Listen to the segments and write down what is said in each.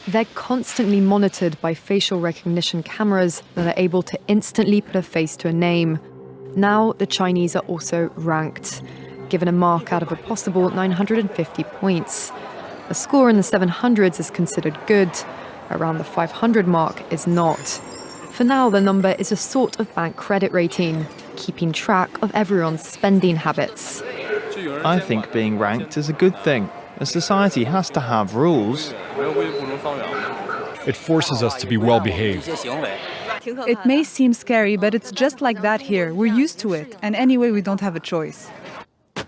They're constantly monitored by facial recognition cameras that are able to instantly put a face to a name. Now, the Chinese are also ranked, given a mark out of a possible 950 points. A score in the 700s is considered good. Around the 500 mark is not. For now, the number is a sort of bank credit rating, keeping track of everyone's spending habits. I think being ranked is a good thing. A society has to have rules. It forces us to be well-behaved. It may seem scary, but it's just like that here. We're used to it, and anyway, we don't have a choice.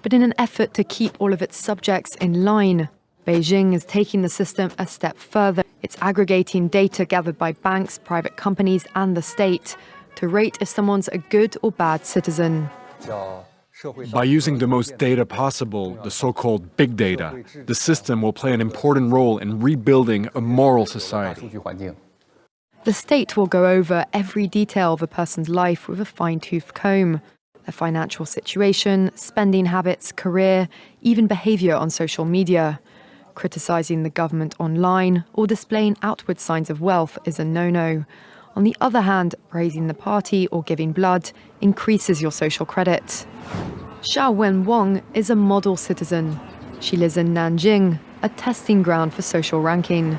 But in an effort to keep all of its subjects in line, Beijing is taking the system a step further. It's aggregating data gathered by banks, private companies, and the state to rate if someone's a good or bad citizen. By using the most data possible, the so-called big data, the system will play an important role in rebuilding a moral society. The state will go over every detail of a person's life with a fine-tooth comb. Their financial situation, spending habits, career, even behavior on social media. Criticizing the government online or displaying outward signs of wealth is a no-no. On the other hand, praising the party or giving blood increases your social credit. Xiao Wenwang is a model citizen. She lives in Nanjing, a testing ground for social ranking.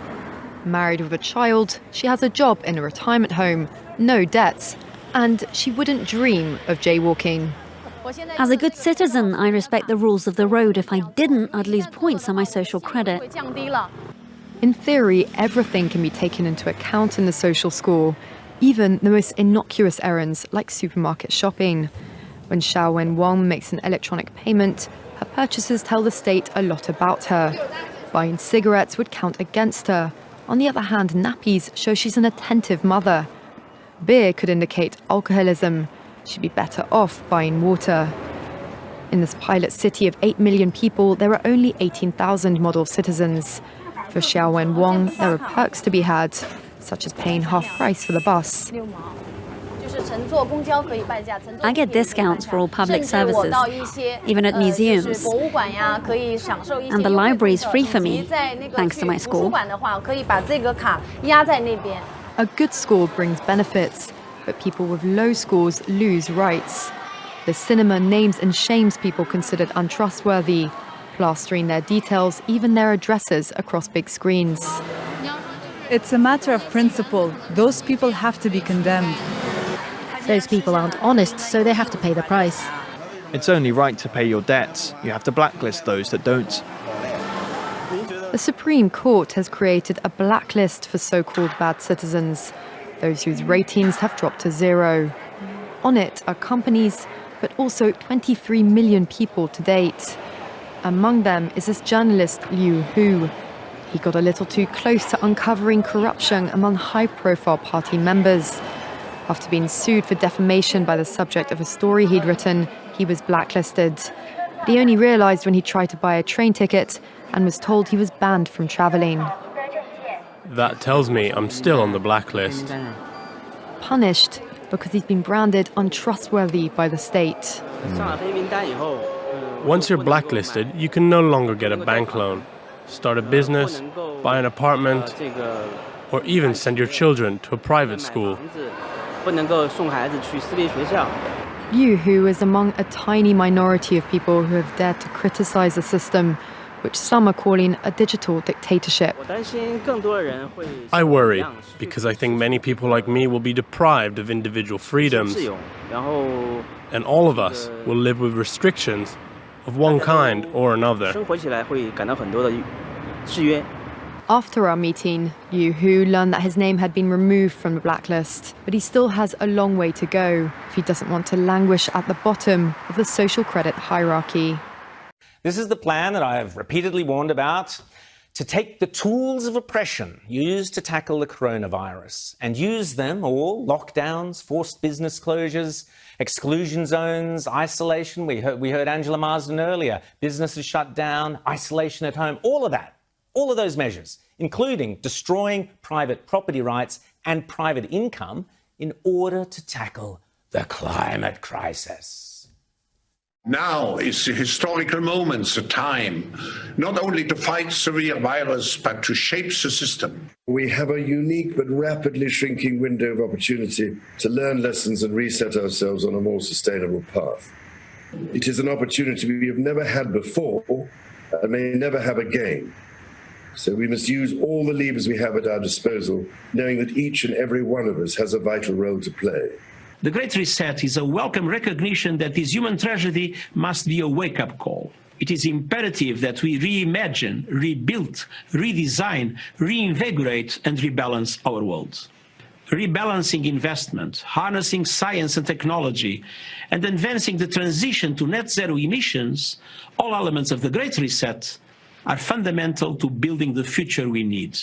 Married with a child, she has a job in a retirement home, no debts, and she wouldn't dream of jaywalking. As a good citizen, I respect the rules of the road. If I didn't, I'd lose points on my social credit. In theory, everything can be taken into account in the social score, even the most innocuous errands like supermarket shopping. When Xiao Wenwang makes an electronic payment, her purchases tell the state a lot about her. Buying cigarettes would count against her. On the other hand, nappies show she's an attentive mother. Beer could indicate alcoholism. She'd be better off buying water. In this pilot city of 8 million people, there are only 18,000 model citizens. For Xiao Wenwang, there are perks to be had, such as paying half price for the bus. I get discounts for all public services, even at museums. And the library is free for me, thanks to my score. A good score brings benefits, but people with low scores lose rights. The cinema names and shames people considered untrustworthy, plastering their details, even their addresses, across big screens. It's a matter of principle. Those people have to be condemned. Those people aren't honest, so they have to pay the price. It's only right to pay your debts. You have to blacklist those that don't. The Supreme Court has created a blacklist for so-called bad citizens, those whose ratings have dropped to zero. On it are companies, but also 23 million people to date. Among them is this journalist Liu Hu. He got a little too close to uncovering corruption among high-profile party members. After being sued for defamation by the subject of a story he'd written, he was blacklisted. But he only realized when he tried to buy a train ticket and was told he was banned from traveling. That tells me I'm still on the blacklist. Punished because he's been branded untrustworthy by the state. Once you're blacklisted, you can no longer get a bank loan, start a business, buy an apartment, or even send your children to a private school. Liu Hu is among a tiny minority of people who have dared to criticize the system, which some are calling a digital dictatorship. I worry, because I think many people like me will be deprived of individual freedoms, and all of us will live with restrictions of one kind or another. After our meeting, Liu Hu learned that his name had been removed from the blacklist, but he still has a long way to go if he doesn't want to languish at the bottom of the social credit hierarchy. This is the plan that I have repeatedly warned about, to take the tools of oppression used to tackle the coronavirus and use them all, lockdowns, forced business closures, exclusion zones, isolation. We heard Angela Marsden earlier, businesses shut down, isolation at home, all of that. All of those measures, including destroying private property rights and private income in order to tackle the climate crisis. Now is the historical moment, the time, not only to fight severe virus, but to shape the system. We have a unique but rapidly shrinking window of opportunity to learn lessons and reset ourselves on a more sustainable path. It is an opportunity we have never had before and may never have again. So we must use all the levers we have at our disposal, knowing that each and every one of us has a vital role to play. The Great Reset is a welcome recognition that this human tragedy must be a wake-up call. It is imperative that we reimagine, rebuild, redesign, reinvigorate and rebalance our world. Rebalancing investment, harnessing science and technology, and advancing the transition to net zero emissions, all elements of the Great Reset, are fundamental to building the future we need.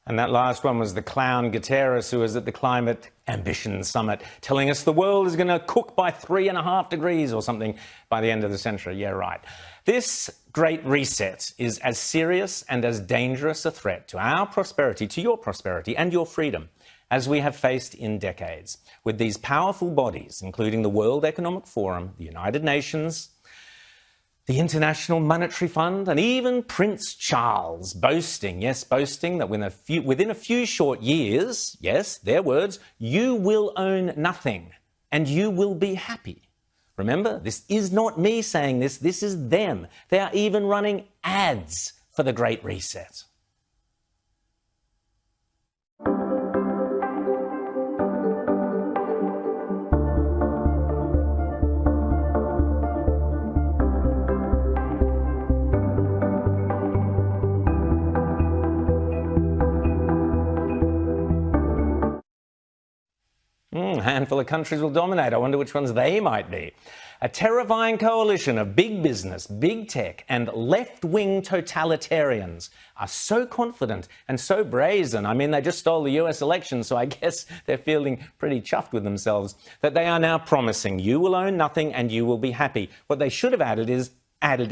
And that last one was the clown Guterres, who was at the Climate Ambition Summit, telling us the world is going to cook by 3.5 degrees or something by the end of the century. Yeah, right. This Great Reset is as serious and as dangerous a threat to our prosperity, to your prosperity and your freedom, as we have faced in decades, with these powerful bodies, including the World Economic Forum, the United Nations, the International Monetary Fund, and even Prince Charles boasting, yes, boasting that within a few short years, yes, their words, you will own nothing and you will be happy. Remember, this is not me saying this, this is them. They are even running ads for the Great Reset. A handful of countries will dominate. I wonder which ones they might be. A terrifying coalition of big business, big tech, and left-wing totalitarians are so confident and so brazen. I mean, they just stole the US election, so I guess they're feeling pretty chuffed with themselves, that they are now promising you will own nothing and you will be happy. What they should have added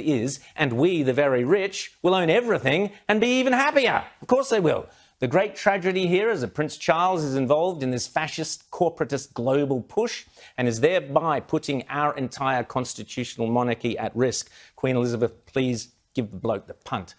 is, and we, the very rich, will own everything and be even happier. Of course they will. The great tragedy here is that Prince Charles is involved in this fascist, corporatist global push and is thereby putting our entire constitutional monarchy at risk. Queen Elizabeth, please give the bloke the punt.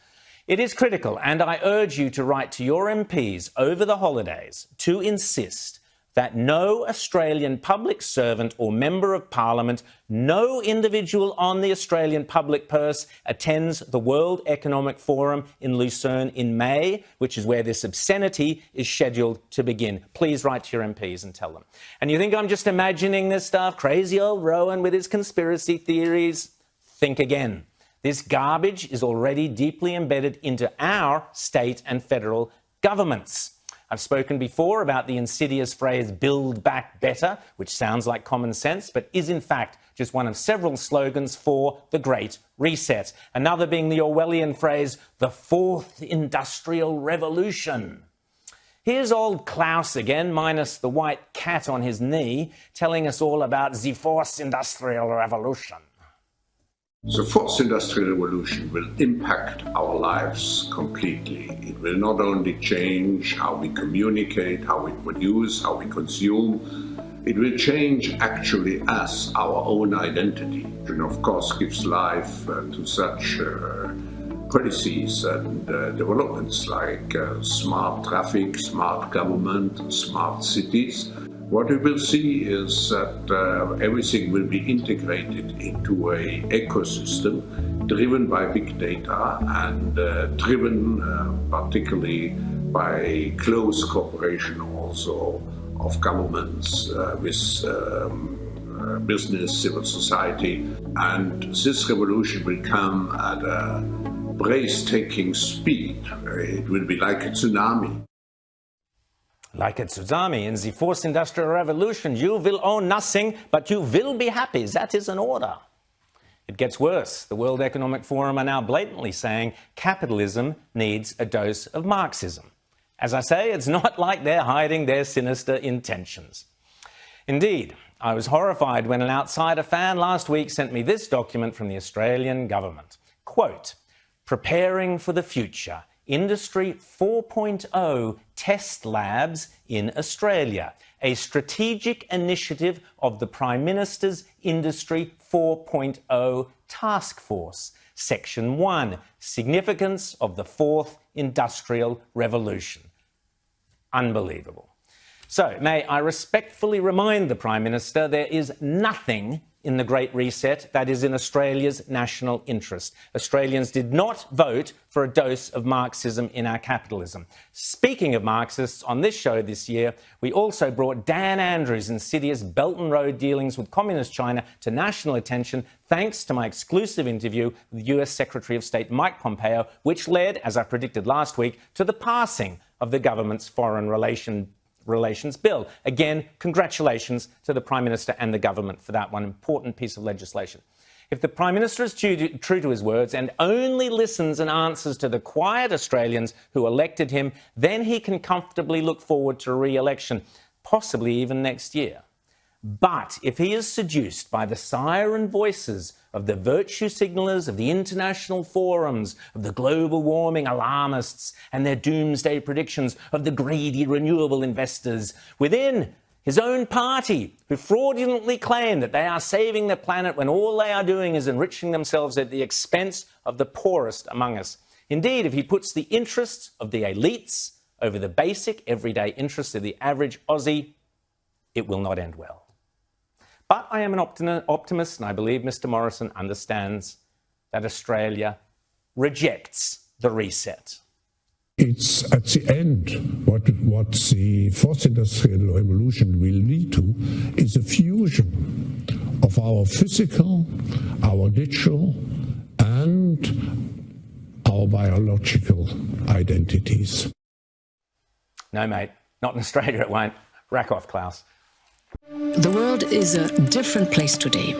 It is critical, and I urge you to write to your MPs over the holidays to insist that no Australian public servant or member of parliament, no individual on the Australian public purse attends the World Economic Forum in Lucerne in May, which is where this obscenity is scheduled to begin. Please write to your MPs and tell them. And you think I'm just imagining this stuff? Crazy old Rowan with his conspiracy theories? Think again. This garbage is already deeply embedded into our state and federal governments. I've spoken before about the insidious phrase, build back better, which sounds like common sense, but is in fact just one of several slogans for the Great Reset. Another being the Orwellian phrase, the Fourth Industrial Revolution. Here's old Klaus again, minus the white cat on his knee, telling us all about the Fourth Industrial Revolution. The Fourth Industrial Revolution will impact our lives completely. It will not only change how we communicate, how we produce, how we consume, it will change actually us, our own identity, and of course gives life to such policies and developments like smart traffic, smart government, smart cities. What we will see is that everything will be integrated into an ecosystem driven by big data and driven particularly by close cooperation also of governments with business, civil society. And this revolution will come at a breathtaking speed. It will be like a tsunami. Like a tsunami in the Fourth Industrial Revolution, you will own nothing, but you will be happy. That is an order. It gets worse. The World Economic Forum are now blatantly saying capitalism needs a dose of Marxism. As I say, it's not like they're hiding their sinister intentions. Indeed, I was horrified when an outsider fan last week sent me this document from the Australian government. Quote, preparing for the future. Industry 4.0 test labs in Australia. a strategic initiative of the Prime Minister's Industry 4.0 Task Force. Section 1, Significance of the Fourth Industrial Revolution. Unbelievable. So, may I respectfully remind the Prime Minister there is nothing in the Great Reset that is in Australia's national interest. Australians did not vote for a dose of Marxism in our capitalism. Speaking of Marxists, on this show this year, we also brought Dan Andrews' insidious Belt and Road dealings with Communist China to national attention thanks to my exclusive interview with US Secretary of State Mike Pompeo, which led, as I predicted last week, to the passing of the government's Foreign Relations Bill. Again, congratulations to the Prime Minister and the government for that one important piece of legislation. If the Prime Minister is true to his words and only listens and answers to the quiet Australians who elected him, then he can comfortably look forward to re-election, possibly even next year. But if he is seduced by the siren voices of the virtue signalers of the international forums, of the global warming alarmists and their doomsday predictions of the greedy renewable investors within his own party, who fraudulently claim that they are saving the planet when all they are doing is enriching themselves at the expense of the poorest among us. Indeed, if he puts the interests of the elites over the basic everyday interests of the average Aussie, it will not end well. But I am an optimist, and I believe Mr. Morrison understands that Australia rejects the reset. It's at the end what the fourth industrial revolution will lead to is a fusion of our physical, our digital, and our biological identities. No, mate, not in Australia it won't. Rack off, Klaus. The world is a different place today.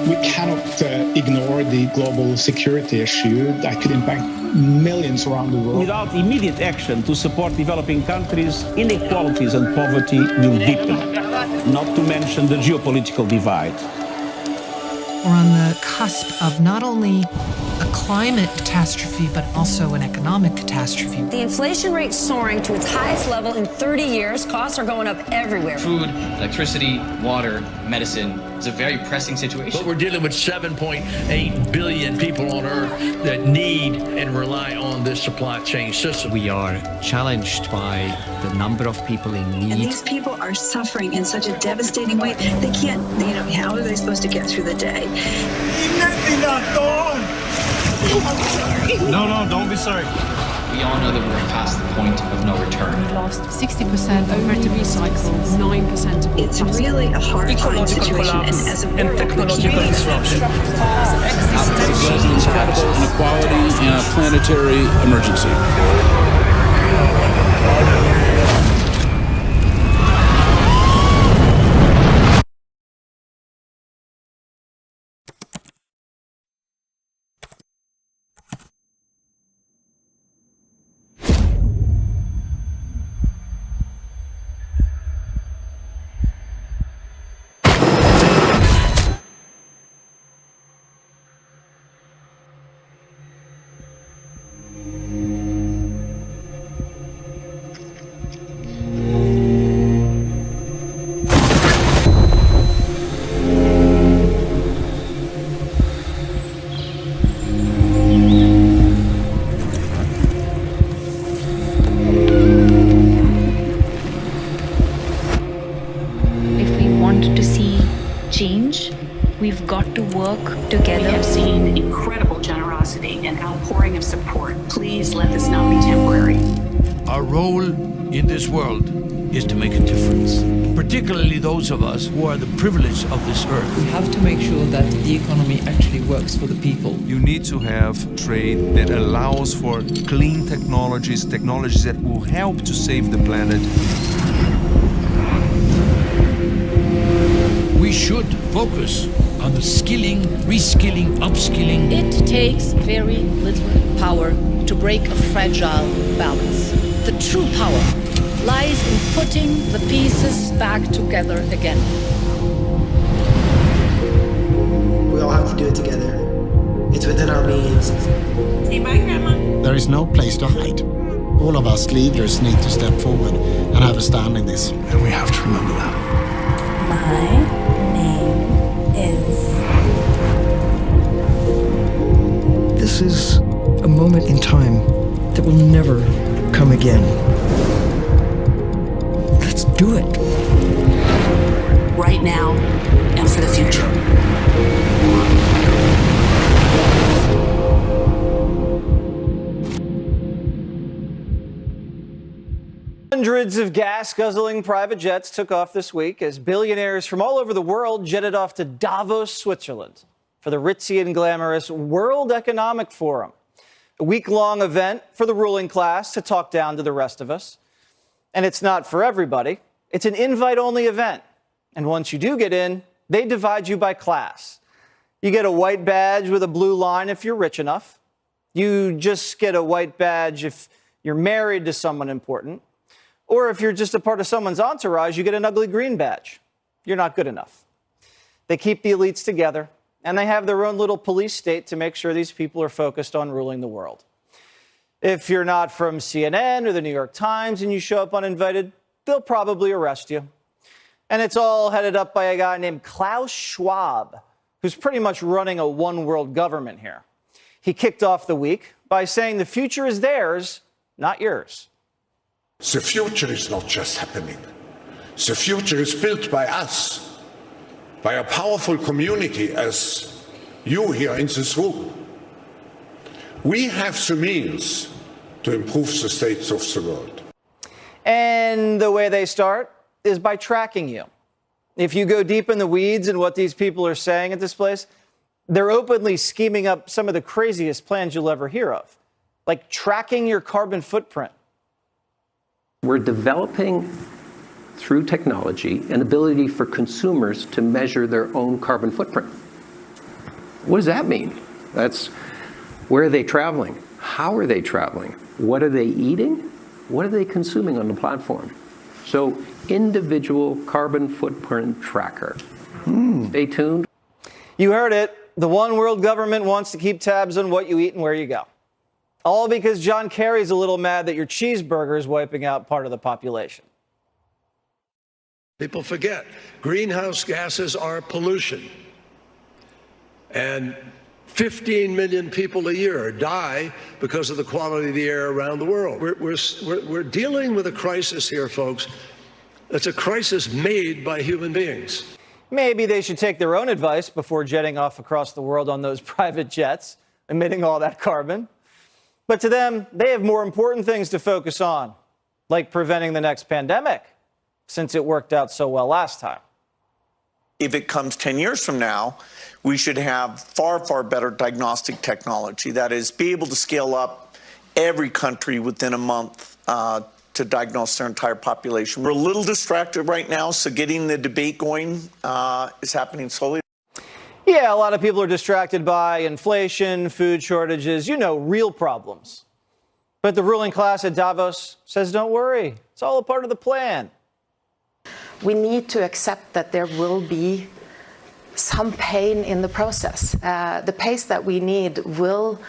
We cannot ignore the global security issue that could impact millions around the world. Without immediate action to support developing countries, inequalities and poverty will deepen, not to mention the geopolitical divide. We're on the cusp of not only a climate catastrophe, but also an economic catastrophe. The inflation rate soaring to its highest level in 30 years. Costs are going up everywhere. Food, electricity, water, medicine. It's a very pressing situation. But we're dealing with 7.8 billion people on Earth that need and rely on this supply chain system. We are challenged by the number of people in need. And these people are suffering in such a devastating way. They can't, how are they supposed to get through the day? I'm sorry. No, don't be sorry. We all know that we're past the point of no return. We lost 60% over to recycles, 9% of It's really a horrifying situation, and as a and technological disruption. Incredible inequality and a planetary emergency. We've got to work together. We have seen incredible generosity and outpouring of support. Please let this not be temporary. Our role in this world is to make a difference, particularly those of us who are the privileged of this earth. We have to make sure that the economy actually works for the people. You need to have trade that allows for clean technologies that will help to save the planet. We should focus on the skilling, reskilling, upskilling. It takes very little power to break a fragile balance. The true power lies in putting the pieces back together again. We all have to do it together. It's within our means. Say bye, Grandma. There is no place to hide. All of us leaders need to step forward and have a stand in this. And we have to remember that. My name is... This is a moment in time that will never come again. Let's do it. Right now and for the future. Hundreds of gas-guzzling private jets took off this week as billionaires from all over the world jetted off to Davos, Switzerland for the ritzy and glamorous World Economic Forum, a week-long event for the ruling class to talk down to the rest of us. And it's not for everybody. It's an invite-only event. And once you do get in, they divide you by class. You get a white badge with a blue line if you're rich enough. You just get a white badge if you're married to someone important. Or if you're just a part of someone's entourage, you get an ugly green badge. You're not good enough. They keep the elites together, and they have their own little police state to make sure these people are focused on ruling the world. If you're not from CNN or the New York Times and you show up uninvited, they'll probably arrest you. And it's all headed up by a guy named Klaus Schwab, who's pretty much running a one-world government here. He kicked off the week by saying the future is theirs, not yours. The future is not just happening. The future is built by us, by a powerful community as you here in this room. We have the means to improve the states of the world. And the way they start is by tracking you. If you go deep in the weeds in what these people are saying at this place, they're openly scheming up some of the craziest plans you'll ever hear of, like tracking your carbon footprint. We're developing, through technology, an ability for consumers to measure their own carbon footprint. What does that mean? That's where are they traveling? How are they traveling? What are they eating? What are they consuming on the platform? So, individual carbon footprint tracker. Stay tuned. You heard it. The one world government wants to keep tabs on what you eat and where you go. All because John Kerry's a little mad that your cheeseburger is wiping out part of the population. People forget, greenhouse gases are pollution. And 15 million people a year die because of the quality of the air around the world. We're dealing with a crisis here, folks. It's a crisis made by human beings. Maybe they should take their own advice before jetting off across the world on those private jets, emitting all that carbon. But to them, they have more important things to focus on, like preventing the next pandemic, since it worked out so well last time. If it comes 10 years from now, we should have far, far better diagnostic technology. That is, be able to scale up every country within a month to diagnose their entire population. We're a little distracted right now, so getting the debate going is happening slowly. Yeah, a lot of people are distracted by inflation, food shortages, real problems. But the ruling class at Davos says, don't worry, it's all a part of the plan. We need to accept that there will be some pain in the process. The pace that we need will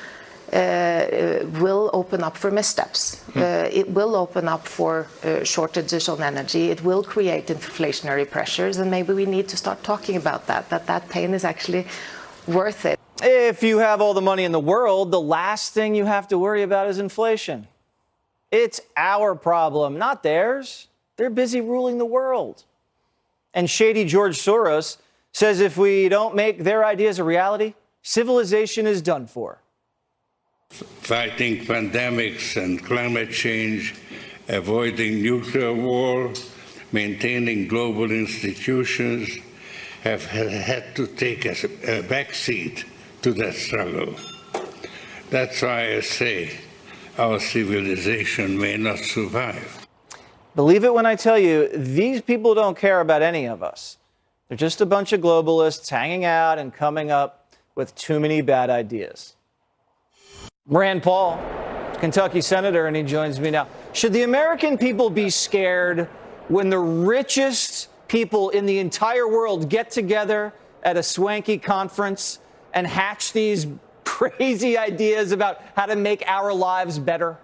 open up for missteps. It will open up for shortages of energy. It will create inflationary pressures, and maybe we need to start talking about that pain is actually worth it. If you have all the money in the world, the last thing you have to worry about is inflation. It's our problem, not theirs. They're busy ruling the world. And shady George Soros says if we don't make their ideas a reality, civilization is done for. Fighting pandemics and climate change, avoiding nuclear war, maintaining global institutions have had to take a backseat to that struggle. That's why I say our civilization may not survive. Believe it when I tell you, these people don't care about any of us. They're just a bunch of globalists hanging out and coming up with too many bad ideas. Rand Paul, Kentucky senator, and he joins me now. Should the American people be scared when the richest people in the entire world get together at a swanky conference and hatch these crazy ideas about how to make our lives better?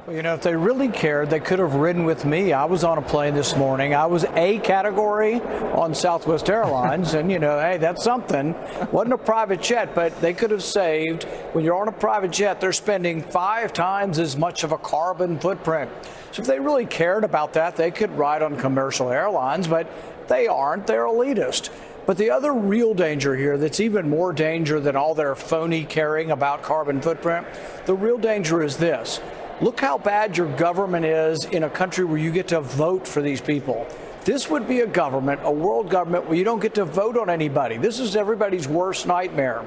Well, you know, if they really cared, they could have ridden with me. I was on a plane this morning. I was A category on Southwest Airlines, and, you know, hey, that's something. Wasn't a private jet, but they could have saved. When you're on a private jet, they're spending 5 times as much of a carbon footprint. So if they really cared about that, they could ride on commercial airlines, but they aren't. They're elitist. But the other real danger here that's even more danger than all their phony caring about carbon footprint, the real danger is this. Look how bad your government is in a country where you get to vote for these people. This would be a government, a world government, where you don't get to vote on anybody. This is everybody's worst nightmare.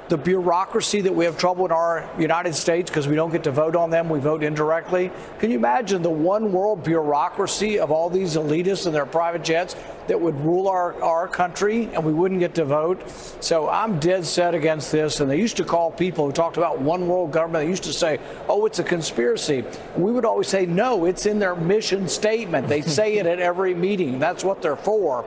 The bureaucracy that we have trouble in our United States because we don't get to vote on them, we vote indirectly. Can you imagine the one world bureaucracy of all these elitists and their private jets that would rule our country and we wouldn't get to vote? So I'm dead set against this. And they used to call people who talked about one world government, they used to say, oh, it's a conspiracy. And we would always say, no, it's in their mission statement. They say it at every meeting. That's what they're for.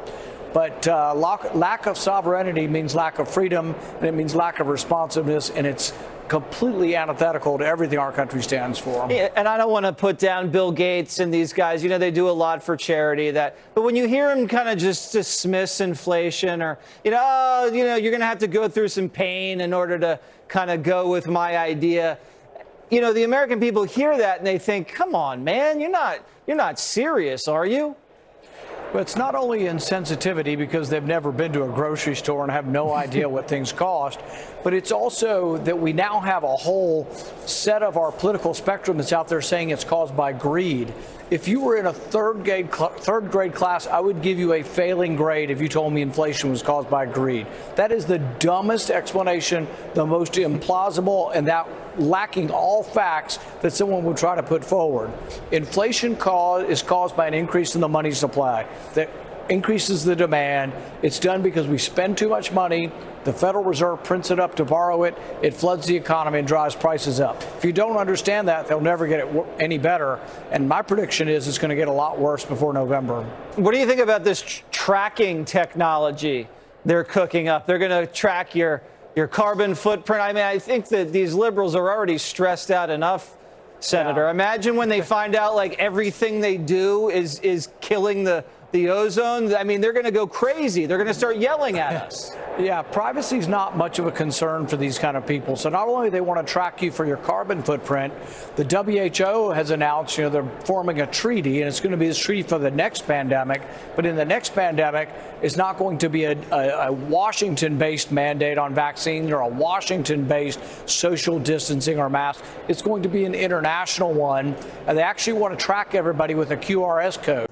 But lack of sovereignty means lack of freedom, and it means lack of responsiveness, and it's completely antithetical to everything our country stands for. Yeah, and I don't want to put down Bill Gates and these guys. You know, they do a lot for charity. But when you hear them kind of just dismiss inflation or, you know, oh, you know, you're going to have to go through some pain in order to kind of go with my idea. You know, the American people hear that and they think, come on, man, you're not serious, are you? But it's not only insensitivity because they've never been to a grocery store and have no idea what things cost, but it's also that we now have a whole set of our political spectrum that's out there saying it's caused by greed. If you were in a third grade class, I would give you a failing grade if you told me inflation was caused by greed. That is the dumbest explanation, the most implausible, and that lacking all facts that someone would try to put forward. Inflation is caused by an increase in the money supply that increases the demand. It's done because we spend too much money. The Federal Reserve prints it up to borrow it. It floods the economy and drives prices up. If you don't understand that, they'll never get it any better. And my prediction is it's going to get a lot worse before November. What do you think about this tracking technology they're cooking up? They're going to track your carbon footprint. I mean, I think that these liberals are already stressed out enough, Senator. Yeah. Imagine when they find out like everything they do is killing the ozone. I mean, they're going to go crazy. They're going to start yelling at us. Yeah, privacy is not much of a concern for these kind of people. So not only do they want to track you for your carbon footprint, the WHO has announced, you know, they're forming a treaty, and it's going to be this treaty for the next pandemic. But in the next pandemic, it's not going to be a Washington-based mandate on vaccines or a Washington-based social distancing or masks. It's going to be an international one, and they actually want to track everybody with a QRS code.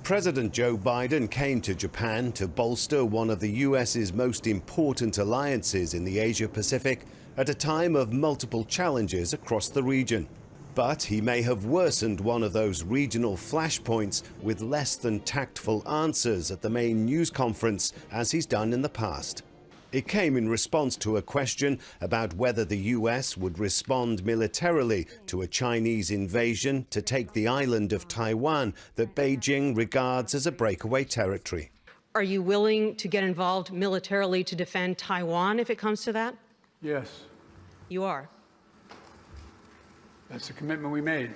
President Joe Biden came to Japan to bolster one of the US's most important alliances in the Asia-Pacific at a time of multiple challenges across the region. But he may have worsened one of those regional flashpoints with less than tactful answers at the main news conference, as he's done in the past. It came in response to a question about whether the US would respond militarily to a Chinese invasion to take the island of Taiwan that Beijing regards as a breakaway territory. Are you willing to get involved militarily to defend Taiwan if it comes to that? Yes. You are. That's the commitment we made.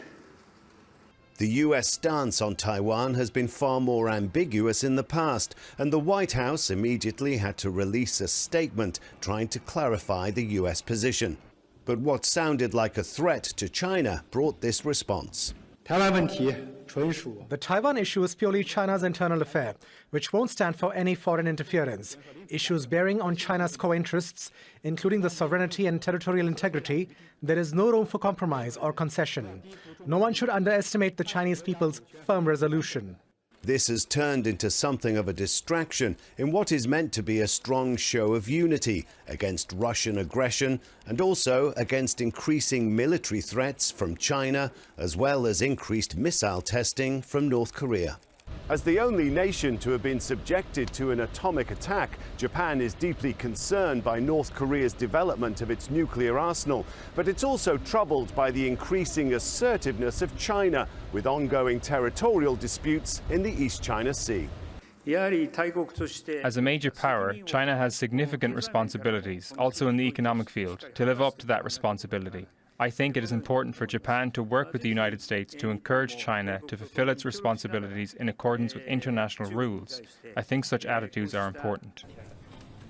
The US stance on Taiwan has been far more ambiguous in the past, and the White House immediately had to release a statement trying to clarify the US position. But what sounded like a threat to China brought this response. The Taiwan issue is purely China's internal affair, which won't stand for any foreign interference. Issues bearing on China's core interests, including the sovereignty and territorial integrity, there is no room for compromise or concession. No one should underestimate the Chinese people's firm resolution. This has turned into something of a distraction in what is meant to be a strong show of unity against Russian aggression and also against increasing military threats from China, as well as increased missile testing from North Korea. As the only nation to have been subjected to an atomic attack, Japan is deeply concerned by North Korea's development of its nuclear arsenal, but it's also troubled by the increasing assertiveness of China, with ongoing territorial disputes in the East China Sea. As a major power, China has significant responsibilities, also in the economic field, to live up to that responsibility. I think it is important for Japan to work with the United States to encourage China to fulfill its responsibilities in accordance with international rules. I think such attitudes are important.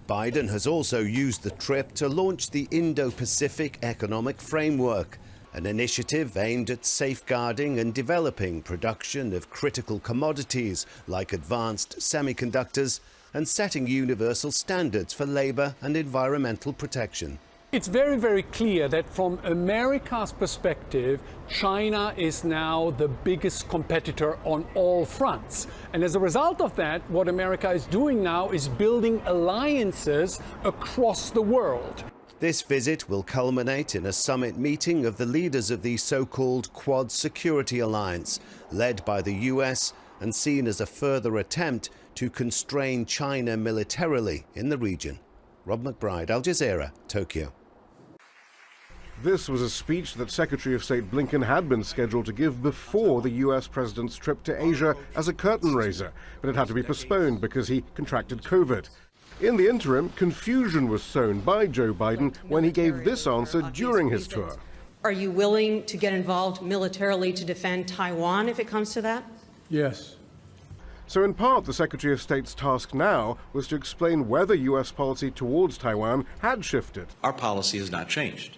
Biden has also used the trip to launch the Indo-Pacific Economic Framework, an initiative aimed at safeguarding and developing production of critical commodities like advanced semiconductors and setting universal standards for labor and environmental protection. It's very, very clear that from America's perspective, China is now the biggest competitor on all fronts. And as a result of that, what America is doing now is building alliances across the world. This visit will culminate in a summit meeting of the leaders of the so-called Quad Security Alliance, led by the US and seen as a further attempt to constrain China militarily in the region. Rob McBride, Al Jazeera, Tokyo. This was a speech that Secretary of State Blinken had been scheduled to give before the US president's trip to Asia as a curtain raiser, but it had to be postponed because he contracted COVID. In the interim, confusion was sown by Joe Biden when he gave this answer during his tour. Are you willing to get involved militarily to defend Taiwan if it comes to that? Yes. So in part, the Secretary of State's task now was to explain whether US policy towards Taiwan had shifted. Our policy has not changed.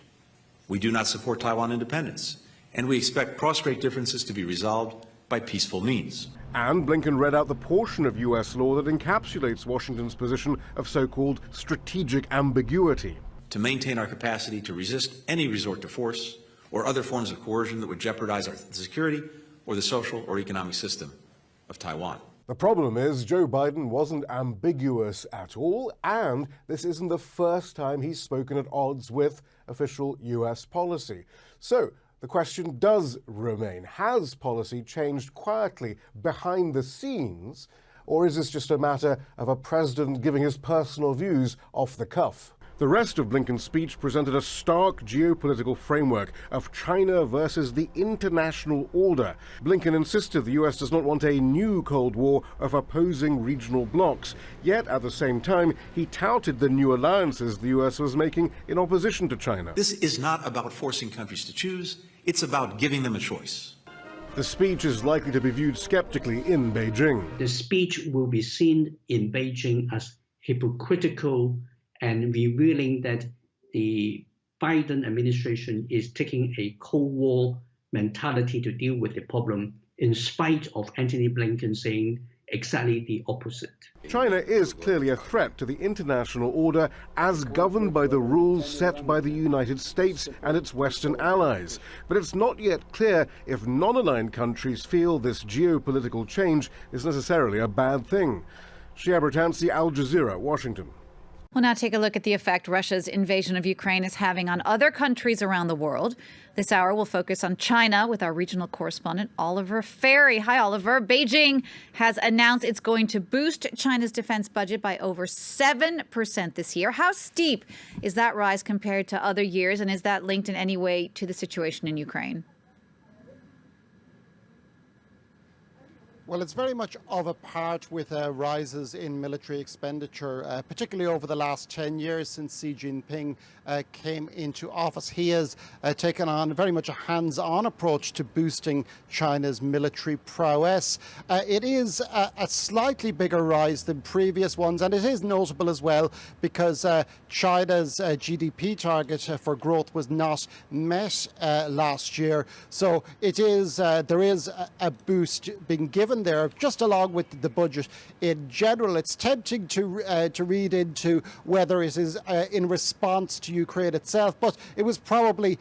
We do not support Taiwan independence, and we expect cross-strait differences to be resolved by peaceful means. And Blinken read out the portion of US law that encapsulates Washington's position of so-called strategic ambiguity. To maintain our capacity to resist any resort to force or other forms of coercion that would jeopardize our security or the social or economic system of Taiwan. The problem is Joe Biden wasn't ambiguous at all, and this isn't the first time he's spoken at odds with official US policy. So the question does remain, has policy changed quietly behind the scenes, or is this just a matter of a president giving his personal views off the cuff? The rest of Blinken's speech presented a stark geopolitical framework of China versus the international order. Blinken insisted the US does not want a new Cold War of opposing regional blocs. Yet, at the same time, he touted the new alliances the US was making in opposition to China. This is not about forcing countries to choose. It's about giving them a choice. The speech is likely to be viewed skeptically in Beijing. The speech will be seen in Beijing as hypocritical and revealing that the Biden administration is taking a Cold War mentality to deal with the problem, in spite of Antony Blinken saying exactly the opposite. China is clearly a threat to the international order as governed by the rules set by the United States and its Western allies. But it's not yet clear if non-aligned countries feel this geopolitical change is necessarily a bad thing. Shia Bertansi, Al Jazeera, Washington. We'll now take a look at the effect Russia's invasion of Ukraine is having on other countries around the world. This hour will focus on China with our regional correspondent, Oliver Ferry. Hi, Oliver. Beijing has announced it's going to boost China's defense budget by over 7% this year. How steep is that rise compared to other years, and is that linked in any way to the situation in Ukraine? Well, it's very much of a part with rises in military expenditure, particularly over the last 10 years since Xi Jinping came into office. He has taken on very much a hands-on approach to boosting China's military prowess. It is a slightly bigger rise than previous ones, and it is notable as well because China's GDP target for growth was not met last year. So it is there is a boost being given there, just along with the budget in general. It's tempting to read into whether it is in response to Ukraine itself, but it was probably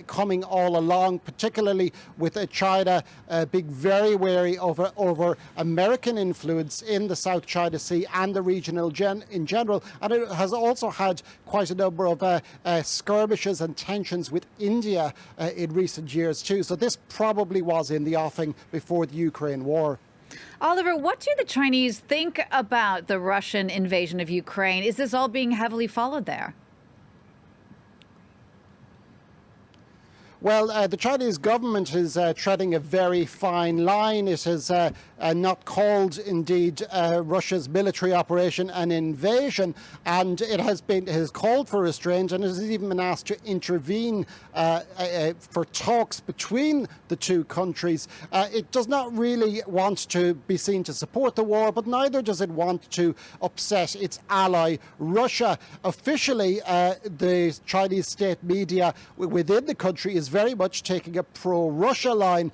coming all along, particularly with China being very wary over American influence in the South China Sea and the region in general. And it has also had quite a number of skirmishes and tensions with India in recent years too. So this probably was in the offing before the Ukraine war. Oliver, what do the Chinese think about the Russian invasion of Ukraine? Is this all being heavily followed there? Well, the Chinese government is treading a very fine line. It has not called, indeed, Russia's military operation an invasion, and it has called for restraint, and it has even been asked to intervene for talks between the two countries. It does not really want to be seen to support the war, but neither does it want to upset its ally, Russia. Officially, the Chinese state media within the country is very much taking a pro-Russia line,